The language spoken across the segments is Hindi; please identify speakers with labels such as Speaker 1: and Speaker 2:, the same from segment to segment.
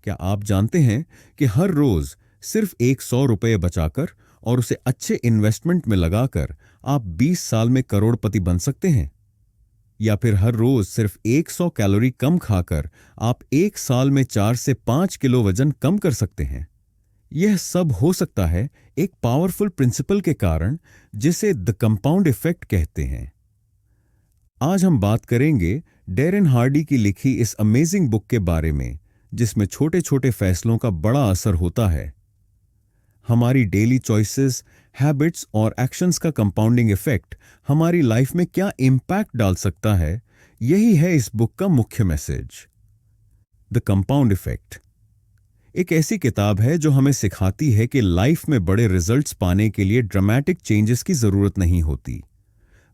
Speaker 1: क्या आप जानते हैं कि हर रोज सिर्फ 100 रुपये बचाकर और उसे अच्छे इन्वेस्टमेंट में लगाकर आप 20 साल में करोड़पति बन सकते हैं? या फिर हर रोज सिर्फ 100 कैलोरी कम खाकर आप 1 साल में 4 से 5 किलो वजन कम कर सकते हैं? यह सब हो सकता है एक पावरफुल प्रिंसिपल के कारण, जिसे द कंपाउंड इफेक्ट कहते हैं। आज हम बात करेंगे डैरेन हार्डी की लिखी इस अमेजिंग बुक के बारे में, जिसमें छोटे छोटे फैसलों का बड़ा असर होता है। हमारी डेली चॉइसेस, हैबिट्स और एक्शंस का कंपाउंडिंग इफेक्ट हमारी लाइफ में क्या इंपैक्ट डाल सकता है, यही है इस बुक का मुख्य मैसेज। द कंपाउंड इफेक्ट एक ऐसी किताब है जो हमें सिखाती है कि लाइफ में बड़े रिजल्ट्स पाने के लिए ड्रामेटिक चेंजेस की जरूरत नहीं होती,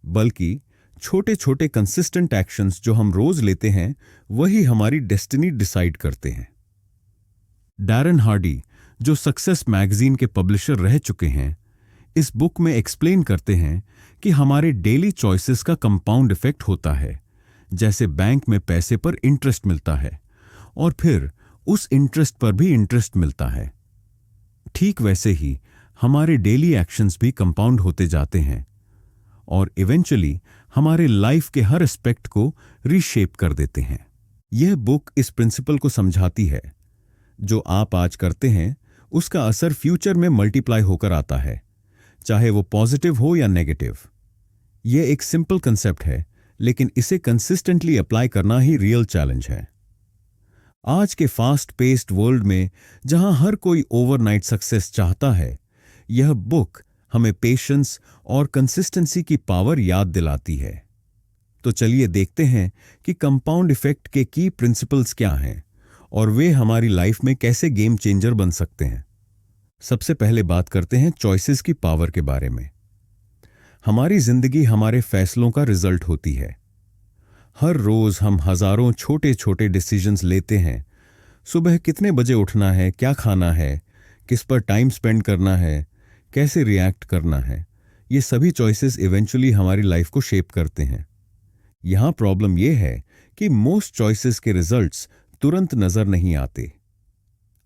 Speaker 1: बल्कि छोटे छोटे कंसिस्टेंट एक्शंस जो हम रोज लेते हैं वही हमारी डेस्टिनी डिसाइड करते हैं। डैरेन हार्डी, जो सक्सेस मैगजीन के पब्लिशर रह चुके हैं, इस बुक में एक्सप्लेन करते हैं कि हमारे डेली चॉइसेस का कंपाउंड इफेक्ट होता है। जैसे बैंक में पैसे पर इंटरेस्ट मिलता है और फिर उस इंटरेस्ट पर भी इंटरेस्ट मिलता है, ठीक वैसे ही हमारे डेली एक्शंस भी कंपाउंड होते जाते हैं और इवेंचुअली हमारे लाइफ के हर एस्पेक्ट को रीशेप कर देते हैं। यह बुक इस प्रिंसिपल को समझाती है, जो आप आज करते हैं उसका असर फ्यूचर में मल्टीप्लाई होकर आता है, चाहे वो पॉजिटिव हो या नेगेटिव। यह एक सिंपल कंसेप्ट है, लेकिन इसे कंसिस्टेंटली अप्लाई करना ही रियल चैलेंज है। आज के फास्ट पेस्ड वर्ल्ड में, जहां हर कोई ओवरनाइट सक्सेस चाहता है, यह बुक हमें पेशेंस और कंसिस्टेंसी की पावर याद दिलाती है। तो चलिए देखते हैं कि कंपाउंड इफेक्ट के की प्रिंसिपल्स क्या हैं और वे हमारी लाइफ में कैसे गेम चेंजर बन सकते हैं। सबसे पहले बात करते हैं चॉइसेस की पावर के बारे में। हमारी जिंदगी हमारे फैसलों का रिजल्ट होती है। हर रोज हम हजारों छोटे छोटे डिसीजंस लेते हैं। सुबह कितने बजे उठना है, क्या खाना है, किस पर टाइम स्पेंड करना है, कैसे रिएक्ट करना है, ये सभी चॉइसेस इवेंचुअली हमारी लाइफ को शेप करते हैं। यहां प्रॉब्लम यह है कि मोस्ट चॉइसेस के रिजल्ट्स तुरंत नजर नहीं आते।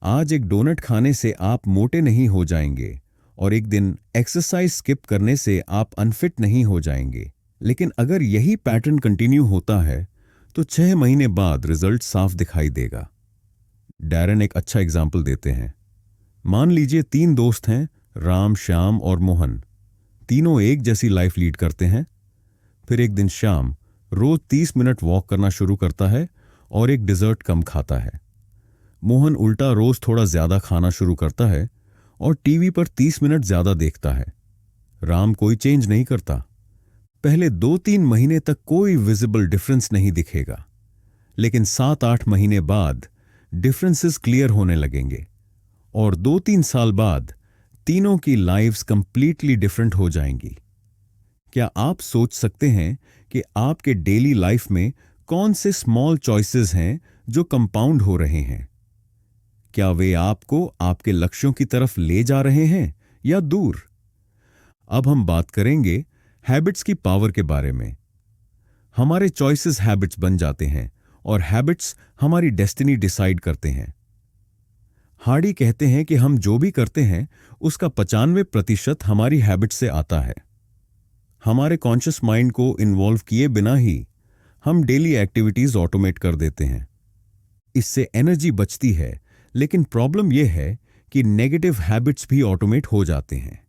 Speaker 1: आज एक डोनट खाने से आप मोटे नहीं हो जाएंगे और एक दिन एक्सरसाइज स्किप करने से आप अनफिट नहीं हो जाएंगे, लेकिन अगर यही पैटर्न कंटिन्यू होता है तो 6 महीने बाद रिजल्ट साफ दिखाई देगा। डैरेन एक अच्छा एग्जाम्पल देते हैं। मान लीजिए 3 दोस्त हैं, राम, श्याम और मोहन। तीनों एक जैसी लाइफ लीड करते हैं। फिर एक दिन श्याम रोज 30 मिनट वॉक करना शुरू करता है और एक डिजर्ट कम खाता है। मोहन उल्टा रोज थोड़ा ज्यादा खाना शुरू करता है और टीवी पर 30 मिनट ज्यादा देखता है। राम कोई चेंज नहीं करता। पहले 2-3 महीने तक कोई विजिबल डिफरेंस नहीं दिखेगा, लेकिन 7-8 महीने बाद डिफरेंसेस क्लियर होने लगेंगे और 2-3 साल बाद तीनों की लाइव्स कंप्लीटली डिफरेंट हो जाएंगी। क्या आप सोच सकते हैं कि आपके डेली लाइफ में कौन से स्मॉल चॉइसेस हैं जो कंपाउंड हो रहे हैं? क्या वे आपको आपके लक्ष्यों की तरफ ले जा रहे हैं या दूर? अब हम बात करेंगे हैबिट्स की पावर के बारे में। हमारे चॉइसेस हैबिट्स बन जाते हैं और हैबिट्स हमारी डेस्टिनी डिसाइड करते हैं। हार्डी कहते हैं कि हम जो भी करते हैं उसका 95% हमारी हैबिट से आता है। हमारे कॉन्शियस माइंड को इन्वॉल्व किए बिना ही हम डेली एक्टिविटीज ऑटोमेट कर देते हैं। इससे एनर्जी बचती है, लेकिन प्रॉब्लम यह है कि नेगेटिव हैबिट्स भी ऑटोमेट हो जाते हैं।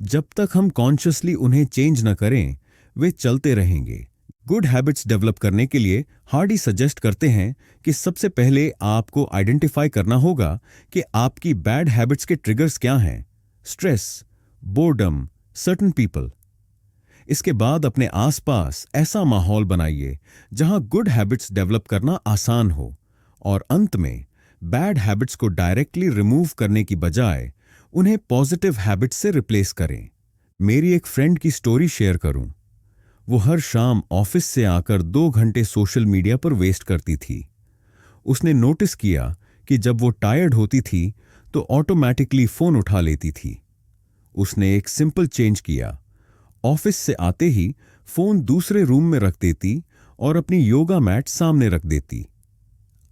Speaker 1: जब तक हम कॉन्शियसली उन्हें चेंज न करें, वे चलते रहेंगे। गुड हैबिट्स डेवलप करने के लिए हार्डी सजेस्ट करते हैं कि सबसे पहले आपको आइडेंटिफाई करना होगा कि आपकी बैड हैबिट्स के ट्रिगर्स क्या हैं। Stress, boredom, certain people. इसके बाद अपने आसपास ऐसा माहौल बनाइए जहां गुड हैबिट्स डेवलप करना आसान हो, और अंत में बैड हैबिट्स को डायरेक्टली रिमूव करने की बजाय उन्हें पॉजिटिव हैबिट्स से रिप्लेस करें। मेरी एक फ्रेंड की स्टोरी शेयर करूं। वो हर शाम ऑफिस से आकर 2 घंटे सोशल मीडिया पर वेस्ट करती थी। उसने नोटिस किया कि जब वो टायर्ड होती थी तो ऑटोमेटिकली फोन उठा लेती थी। उसने एक सिंपल चेंज किया। ऑफिस से आते ही फोन दूसरे रूम में रख देती और अपनी योगा मैट सामने रख देती।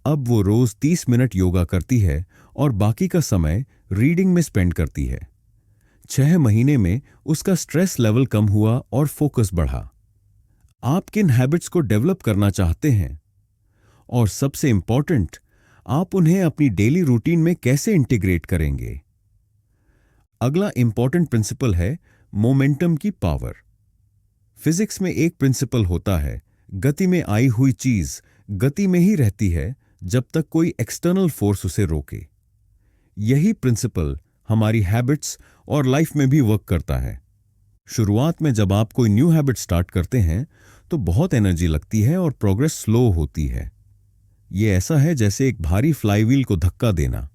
Speaker 1: अब वो रोज 30 मिनट योगा करती है और बाकी का समय रीडिंग में स्पेंड करती है। 6 महीने में उसका स्ट्रेस लेवल कम हुआ और फोकस बढ़ा। आप किन हैबिट्स को डेवलप करना चाहते हैं और सबसे इंपॉर्टेंट, आप उन्हें अपनी डेली रूटीन में कैसे इंटीग्रेट करेंगे? अगला इंपॉर्टेंट प्रिंसिपल है मोमेंटम की पावर। फिजिक्स में एक प्रिंसिपल होता है, गति में आई हुई चीज गति में ही रहती है जब तक कोई एक्सटर्नल फोर्स उसे रोके। यही प्रिंसिपल हमारी हैबिट्स और लाइफ में भी वर्क करता है। शुरुआत में जब आप कोई न्यू हैबिट स्टार्ट करते हैं तो बहुत एनर्जी लगती है और प्रोग्रेस स्लो होती है। ये ऐसा है जैसे एक भारी फ्लाईव्हील को धक्का देना।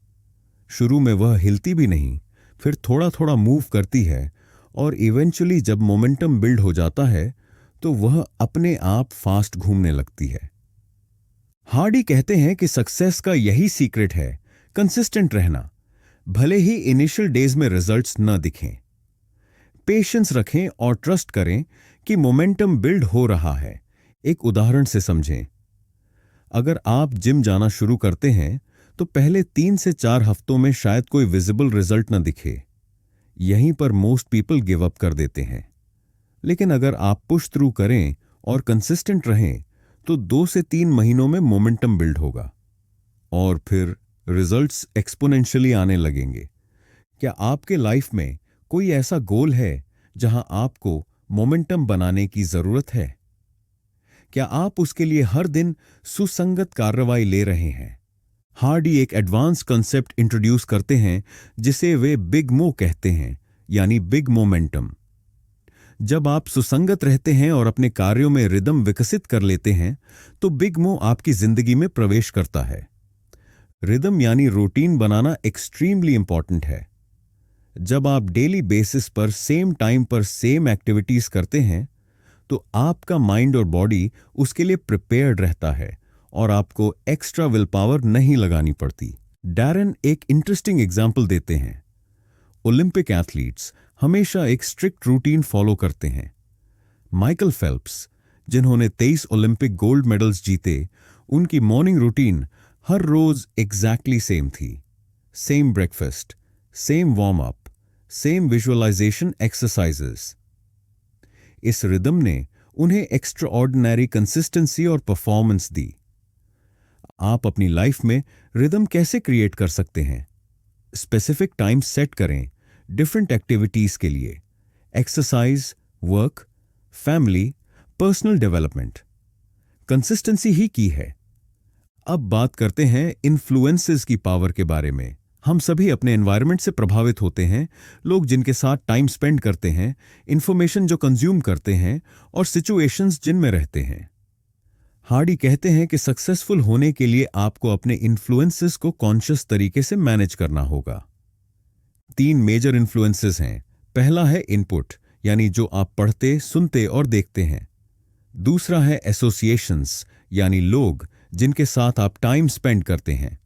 Speaker 1: शुरू में वह हिलती भी नहीं, फिर थोड़ा थोड़ा मूव करती है और इवेंचुअली जब मोमेंटम बिल्ड हो जाता है तो वह अपने आप फास्ट घूमने लगती है। हार्डी कहते हैं कि सक्सेस का यही सीक्रेट है, कंसिस्टेंट रहना, भले ही इनिशियल डेज में रिजल्ट्स न दिखें। पेशेंस रखें और ट्रस्ट करें कि मोमेंटम बिल्ड हो रहा है। एक उदाहरण से समझें। अगर आप जिम जाना शुरू करते हैं तो पहले 3 से 4 हफ्तों में शायद कोई विजिबल रिजल्ट न दिखे। यहीं पर मोस्ट पीपल गिव अप कर देते हैं। लेकिन अगर आप पुश थ्रू करें और कंसिस्टेंट रहें तो 2 से 3 महीनों में मोमेंटम बिल्ड होगा और फिर रिजल्ट्स एक्सपोनेंशियली आने लगेंगे। क्या आपके लाइफ में कोई ऐसा गोल है जहां आपको मोमेंटम बनाने की जरूरत है? क्या आप उसके लिए हर दिन सुसंगत कार्रवाई ले रहे हैं? हार्डी एक एडवांस कॉन्सेप्ट इंट्रोड्यूस करते हैं जिसे वे बिग मो कहते हैं, यानी बिग मोमेंटम। जब आप सुसंगत रहते हैं और अपने कार्यों में रिदम विकसित कर लेते हैं तो बिग मो आपकी जिंदगी में प्रवेश करता है। रिदम यानी रूटीन बनाना एक्सट्रीमली इंपॉर्टेंट है। जब आप डेली बेसिस पर सेम टाइम पर सेम एक्टिविटीज करते हैं तो आपका माइंड और बॉडी उसके लिए प्रिपेयर्ड रहता है और आपको एक्स्ट्रा विल पावर नहीं लगानी पड़ती। डैरन एक इंटरेस्टिंग एग्जाम्पल देते हैं। ओलंपिक एथलीट्स हमेशा एक स्ट्रिक्ट रूटीन फॉलो करते हैं। माइकल फेल्प्स, जिन्होंने 23 ओलंपिक गोल्ड मेडल्स जीते, उनकी मॉर्निंग रूटीन हर रोज एग्जैक्टली सेम थी। Same breakfast, same warm up, same visualization exercises. इस रिदम ने उन्हें एक्स्ट्राऑर्डिनरी कंसिस्टेंसी और परफॉर्मेंस दी। आप अपनी लाइफ में रिदम कैसे क्रिएट कर सकते हैं? स्पेसिफिक टाइम सेट करें डिफरेंट एक्टिविटीज के लिए, exercise, work, family, personal development. Consistency ही की है। अब बात करते हैं इन्फ्लुएंसेस की पावर के बारे में। हम सभी अपने एनवायरनमेंट से प्रभावित होते हैं। लोग जिनके साथ टाइम स्पेंड करते हैं, इंफॉर्मेशन जो कंज्यूम करते हैं और सिचुएशंस जिनमें रहते हैं। हार्डी कहते हैं कि सक्सेसफुल होने के लिए आपको अपने इन्फ्लुएंसेस को कॉन्शियस तरीके से मैनेज करना होगा। 3 मेजर इन्फ्लुएंसेस हैं। पहला है इनपुट, यानी जो आप पढ़ते, सुनते और देखते हैं। दूसरा है एसोसिएशंस, यानी लोग जिनके साथ आप टाइम स्पेंड करते हैं।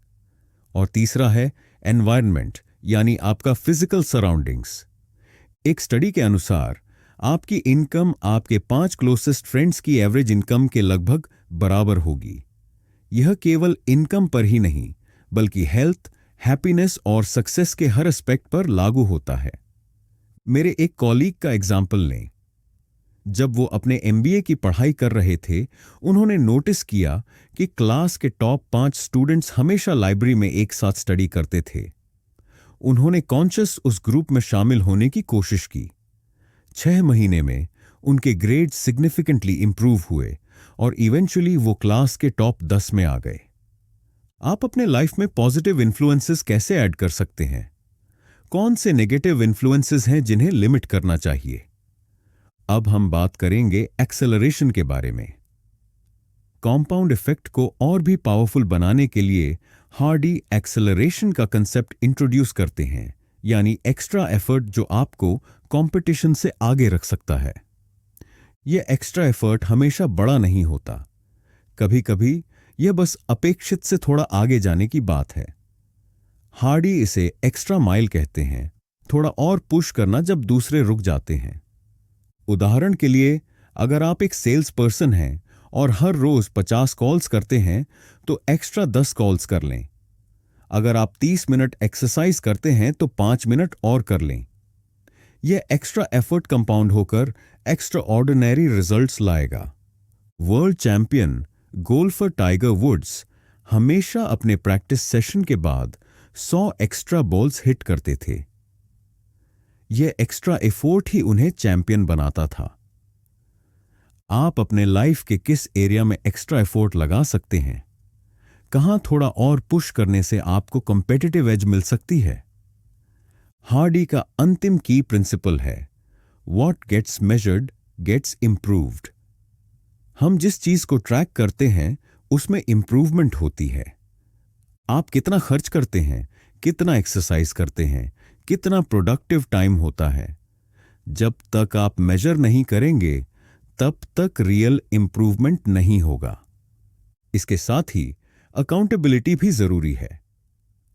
Speaker 1: और तीसरा है एनवायरनमेंट, यानी आपका फिजिकल सराउंडिंग्स। एक स्टडी के अनुसार आपकी इनकम आपके 5 क्लोजेस्ट फ्रेंड्स की एवरेज इनकम के लगभग बराबर होगी। यह केवल इनकम पर ही नहीं बल्कि हेल्थ, हैप्पीनेस और सक्सेस के हर एस्पेक्ट पर लागू होता है। मेरे एक कॉलीग का एग्जाम्पल लें। जब वो अपने एमबीए की पढ़ाई कर रहे थे, उन्होंने नोटिस किया कि क्लास के टॉप 5 स्टूडेंट्स हमेशा लाइब्रेरी में एक साथ स्टडी करते थे। उन्होंने कॉन्शियस उस ग्रुप में शामिल होने की कोशिश की। 6 महीने में उनके ग्रेड सिग्निफिकेंटली इंप्रूव हुए और इवेंचुअली वो क्लास के टॉप 10 में आ गए। आप अपने लाइफ में पॉजिटिव इन्फ्लुएंसेस कैसे ऐड कर सकते हैं? कौन से नेगेटिव इन्फ्लुएंसेस हैं जिन्हें लिमिट करना चाहिए? अब हम बात करेंगे एक्सेलरेशन के बारे में। कॉम्पाउंड इफेक्ट को और भी पावरफुल बनाने के लिए हार्डी एक्सेलरेशन का कंसेप्ट इंट्रोड्यूस करते हैं, यानी एक्स्ट्रा एफर्ट जो आपको कंपटीशन से आगे रख सकता है। यह एक्स्ट्रा एफर्ट हमेशा बड़ा नहीं होता। कभी कभी यह बस अपेक्षित से थोड़ा आगे जाने की बात है। हार्डी इसे एक्स्ट्रा माइल कहते हैं, थोड़ा और पुश करना जब दूसरे रुक जाते हैं। उदाहरण के लिए, अगर आप एक सेल्स पर्सन हैं और हर रोज 50 कॉल्स करते हैं तो एक्स्ट्रा 10 कॉल्स कर लें। अगर आप 30 मिनट एक्सरसाइज करते हैं तो 5 मिनट और कर लें। यह एक्स्ट्रा एफर्ट कंपाउंड होकर एक्स्ट्रा ऑर्डिनरी रिजल्ट्स लाएगा। World champion golfer Tiger Woods हमेशा अपने प्रैक्टिस सेशन के बाद 100 एक्स्ट्रा बॉल्स हिट करते थे। यह एक्स्ट्रा एफर्ट ही उन्हें चैंपियन बनाता था। आप अपने लाइफ के किस एरिया में एक्स्ट्रा एफर्ट लगा सकते हैं? कहां थोड़ा और पुश करने से आपको कॉम्पिटिटिव एज मिल सकती है? हार्डी का अंतिम की प्रिंसिपल है, what gets measured gets improved. हम जिस चीज को ट्रैक करते हैं उसमें इंप्रूवमेंट होती है। आप कितना खर्च करते हैं, कितना एक्सरसाइज करते हैं, कितना प्रोडक्टिव टाइम होता है, जब तक आप मेजर नहीं करेंगे तब तक रियल इंप्रूवमेंट नहीं होगा। इसके साथ ही अकाउंटेबिलिटी भी जरूरी है।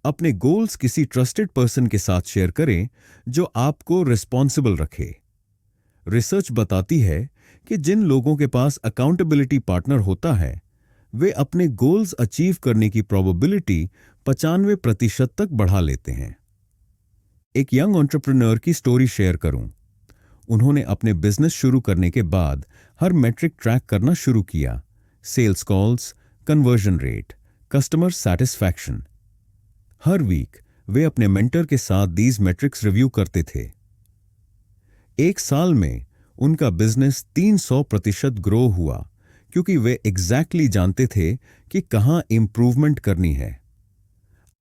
Speaker 1: अपने गोल्स किसी ट्रस्टेड पर्सन के साथ शेयर करें जो आपको रिस्पॉन्सिबल रखे। रिसर्च बताती है कि जिन लोगों के पास अकाउंटेबिलिटी पार्टनर होता है वे अपने गोल्स अचीव करने की प्रोबेबिलिटी 95% तक बढ़ा लेते हैं। एक यंग एंटरप्रेन्योर की स्टोरी शेयर करूं। उन्होंने अपने बिजनेस शुरू करने के बाद हर मैट्रिक ट्रैक करना शुरू किया, sales calls, conversion rate, customer satisfaction. हर वीक वे अपने मेंटर के साथ दीज मैट्रिक्स रिव्यू करते थे। एक साल में उनका बिजनेस 300% ग्रो हुआ क्योंकि वे एग्जैक्टली जानते थे कि कहां इंप्रूवमेंट करनी है।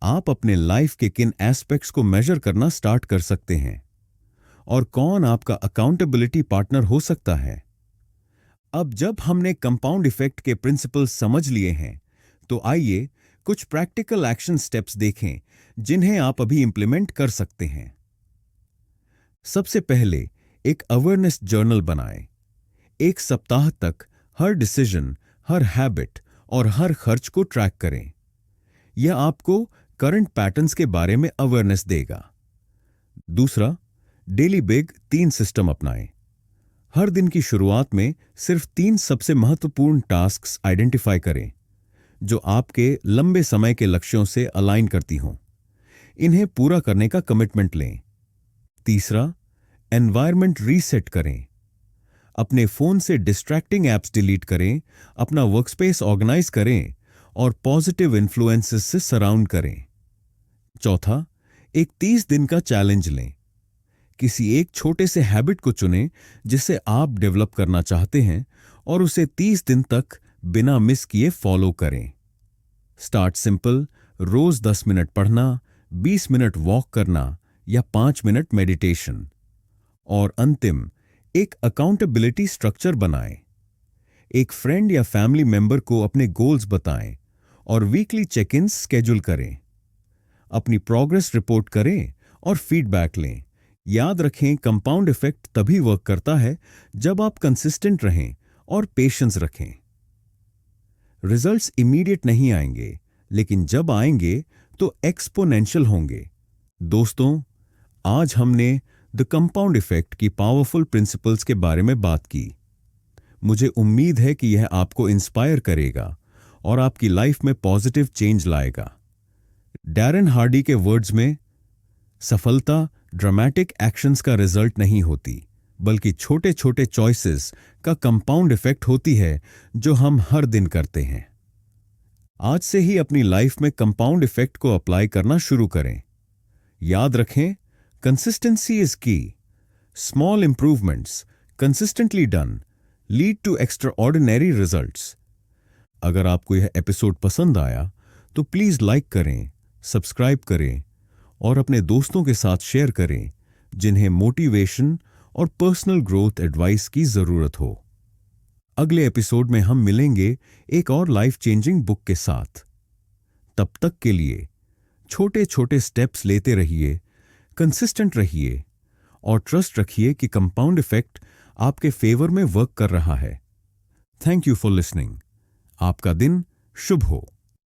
Speaker 1: आप अपने लाइफ के किन एस्पेक्ट्स को मेजर करना स्टार्ट कर सकते हैं और कौन आपका अकाउंटेबिलिटी पार्टनर हो सकता है? अब जब हमने कंपाउंड इफेक्ट के प्रिंसिपल्स समझ लिए हैं तो आइए कुछ प्रैक्टिकल एक्शन स्टेप्स देखें जिन्हें आप अभी इंप्लीमेंट कर सकते हैं। सबसे पहले एक अवेयरनेस जर्नल बनाएं। एक सप्ताह तक हर डिसीजन, हर हैबिट और हर खर्च को ट्रैक करें। यह आपको करंट पैटर्न्स के बारे में अवेयरनेस देगा। दूसरा, डेली बिग 3 सिस्टम अपनाएं। हर दिन की शुरुआत में सिर्फ 3 सबसे महत्वपूर्ण टास्क्स आइडेंटिफाई करें जो आपके लंबे समय के लक्ष्यों से अलाइन करती हों। इन्हें पूरा करने का कमिटमेंट लें। तीसरा, एनवायरनमेंट रीसेट करें। अपने फोन से डिस्ट्रैक्टिंग एप्स डिलीट करें, अपना वर्कस्पेस ऑर्गेनाइज करें और पॉजिटिव इन्फ्लुएंसेस से सराउंड करें। चौथा, एक 30 दिन का चैलेंज लें। किसी एक छोटे से हैबिट को चुनें जिसे आप डेवलप करना चाहते हैं और उसे 30 दिन तक बिना मिस किए फॉलो करें। स्टार्ट सिंपल, रोज 10 मिनट पढ़ना, 20 मिनट वॉक करना या 5 मिनट मेडिटेशन। और अंतिम, एक अकाउंटेबिलिटी स्ट्रक्चर बनाएं। एक फ्रेंड या फैमिली मेंबर को अपने गोल्स बताएं और वीकली चेक इन स्केड्यूल करें। अपनी प्रोग्रेस रिपोर्ट करें और फीडबैक लें। याद रखें, कंपाउंड इफेक्ट तभी वर्क करता है जब आप कंसिस्टेंट रहें और पेशेंस रखें। रिजल्ट्स इमीडिएट नहीं आएंगे, लेकिन जब आएंगे तो एक्सपोनेंशियल होंगे। दोस्तों, आज हमने द कंपाउंड इफेक्ट की पावरफुल प्रिंसिपल्स के बारे में बात की। मुझे उम्मीद है कि यह आपको इंस्पायर करेगा और आपकी लाइफ में पॉजिटिव चेंज लाएगा। डैरेन हार्डी के वर्ड्स में, सफलता ड्रामेटिक एक्शंस का रिजल्ट नहीं होती, बल्कि छोटे छोटे चॉइसेस का कंपाउंड इफेक्ट होती है जो हम हर दिन करते हैं। आज से ही अपनी लाइफ में कंपाउंड इफेक्ट को अप्लाई करना शुरू करें। याद रखें, consistency is key. Small improvements consistently done lead to extraordinary results. अगर आपको यह एपिसोड पसंद आया तो प्लीज लाइक करें, सब्सक्राइब करें और अपने दोस्तों के साथ शेयर करें जिन्हें मोटिवेशन और पर्सनल ग्रोथ एडवाइस की जरूरत हो। अगले एपिसोड में हम मिलेंगे एक और लाइफ चेंजिंग बुक के साथ। तब तक के लिए छोटे छोटे स्टेप्स लेते रहिए, कंसिस्टेंट रहिए और ट्रस्ट रखिए कि कंपाउंड इफेक्ट आपके फेवर में वर्क कर रहा है। Thank you for listening. आपका दिन शुभ हो।